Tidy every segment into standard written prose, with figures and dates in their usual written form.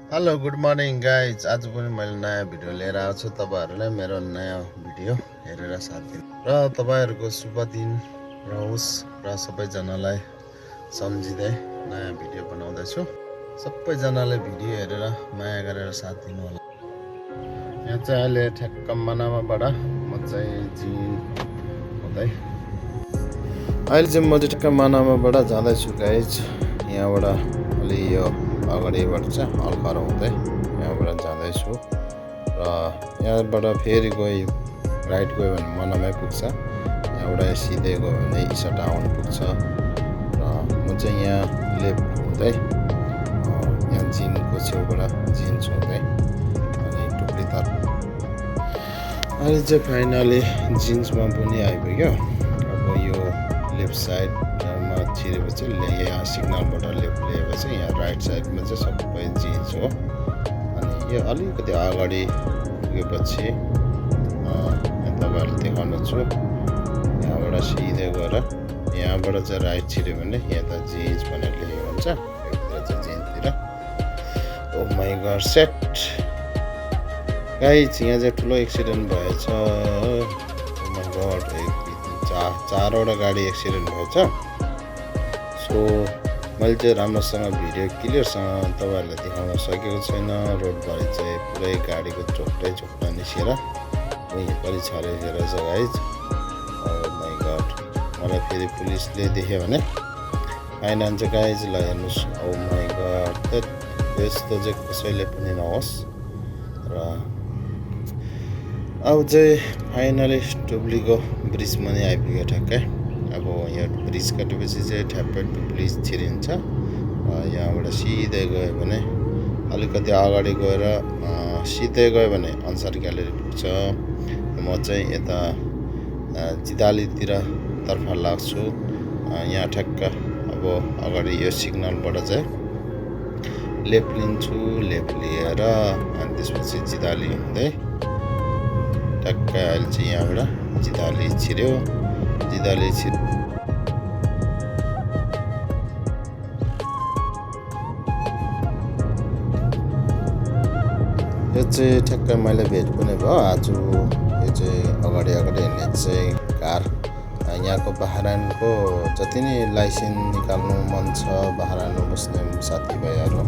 Hello good morning guys. आज पनि मैले नयाँ भिडियो लिएर आएको छु तपाईँहरूलाई मेरो नयाँ भिडियो हेरेर साथ दिनु र तपाईँहरूको शुभ दिन रहोस् र सबैजनालाई सम्झिँदै नयाँ भिडियो बनाउँदैछु। सबैजनाले भिडियो हेरेर माया गरेर साथ दिनु होला। यहाँ चाहिँ अहिले ठ्याक्क मनामाबाट म चाहिँ जिम हुँदै अहिले चाहिँ म चाहिँ ठ्याक्क मनामाबाट जाँदैछु गाइज। यहाँबाट अलि यो अगाडिबाट चाहिँ अल्खरो हुँदै यहाँबाट जाँदैछु र यहाँबाट फेरि गयो राइट गयो भने मनामै पुग्छ। यहाँबाट सिधै गयो भने इसा टाउन पुग्छ र म चाहिँ यहाँ लेफ्ट हुँदै यहाँ जिनको छेउबाट जिन्स हुँदै अनि टुक्रीतर्फ अहिले चाहिँ फाइनली जिन्समा पनि आइपुग्यो। अब यो लेफ्ट साइडमा छिरेपछि यहाँ सिग्नलबाट लेफ्ट लिएपछि यहाँ राइट साइडमा चाहिँ सबै जिन्स हो। अनि यो अलिकति अगाडि पुगेपछि तपाईँहरूले देखाउनु छु। यहाँबाट सिधै गएर यहाँबाट चाहिँ राइट छिर्यो भने यहाँ त जिन्स भनेर लेखेको हुन्छ, यतातिर चाहिँ जिन्सतिर। ओ माई गॉड सेट गाइज, यहाँ चाहिँ ठुलो एक्सिडेन्ट भएछ। ओ माई गॉड, चारवटा गाडी एक्सिडेन्ट भएछ। सो मैले चाहिँ राम्रोसँग भिडियो क्लियरसँग तपाईँहरूलाई देखाउन सकेको छैन। रोडभरि चाहिँ पुरै गाडीको चोक्टा निस्केर उहीँ पनि छरेर रहेछ गाइज। ओ माई गॉड, मलाई फेरि पुलिसले देख्यो भने फाइन हान्छ गाइज। ल हेर्नुहोस्, ओ माई गॉड, त्यस्तो चाहिँ कसैले पनि नहोस्। र अब चाहिँ फाइनली टुब्लीको ब्रिजमा नै आइपुग्यो ठ्याक्कै। अब यहाँ ब्रिज काटेपछि चाहिँ ठ्याप्पै टुब्ली छिरिन्छ। यहाँबाट सिधै गयो भने अलिकति अगाडि गएर सिधै गयो भने अन्सार ग्यालेरी पुग्छ। म चाहिँ यता जिदालीतिर तर्फ लाग्छु। यहाँ ठ्याक्क अब अगाडि यो सिग्नलबाट चाहिँ लेफ्ट लिन्छु। लेफ्ट लिएर अनि त्यसपछि जिदाली हुँदै ठ्याक्क अहिले चाहिँ यहाँबाट जिदाली छिर्यो। जिदाली यो चाहिँ ठ्याक्क मैले भेट पनि भयो आज। यो चाहिँ अगाडि हिँड्ने चाहिँ कार। यहाँको बहरानको जति नै लाइसेन्स निकाल्नु मन छ बहरानमा बस्ने साथीभाइहरू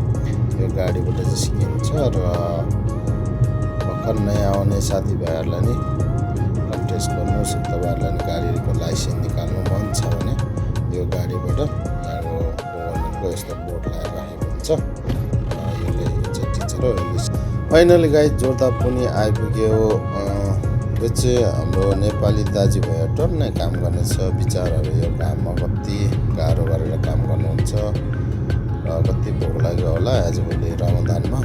यो गाडीबाट चाहिँ सिकिन्छ। र भर्खर नयाँ आउने साथीभाइहरूलाई नि कन्टेस्ट गर्नुहोस्। तपाईँहरूलाई नि गाडीको लाइसेन्स निकाल्नु मन छ भने यो गाडीबाट यहाँको गभर्मेन्टको यस्तो बोर्ड लगाएर राखेको हुन्छ। यसले चाहिँ टिचर हो। फाइनली गाइज जोरदा पनि आइपुग्यो। यो चाहिँ हाम्रो नेपाली दाजुभाइहरू टन्नै काम गर्नेछ। विचारहरू यो काममा कति गाह्रो गरेर काम गर्नुहुन्छ र कति भोक लाग्यो होला आजभोलि रमजानमा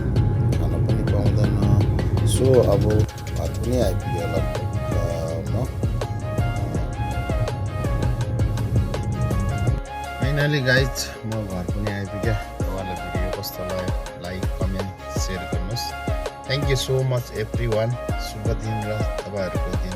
खान पनि पाउँदैन। सो अब घर पनि आइपुग्यो लगभग म। फाइनली गाइज म घर पनि आइपुग्यो। तपाईँलाई भिडियो कस्तो लाग्यो लाइक कमेन्ट सेयर गर्नुहोस्। Thank you so much every one. शुभ दिन र तपाईँहरूको दिन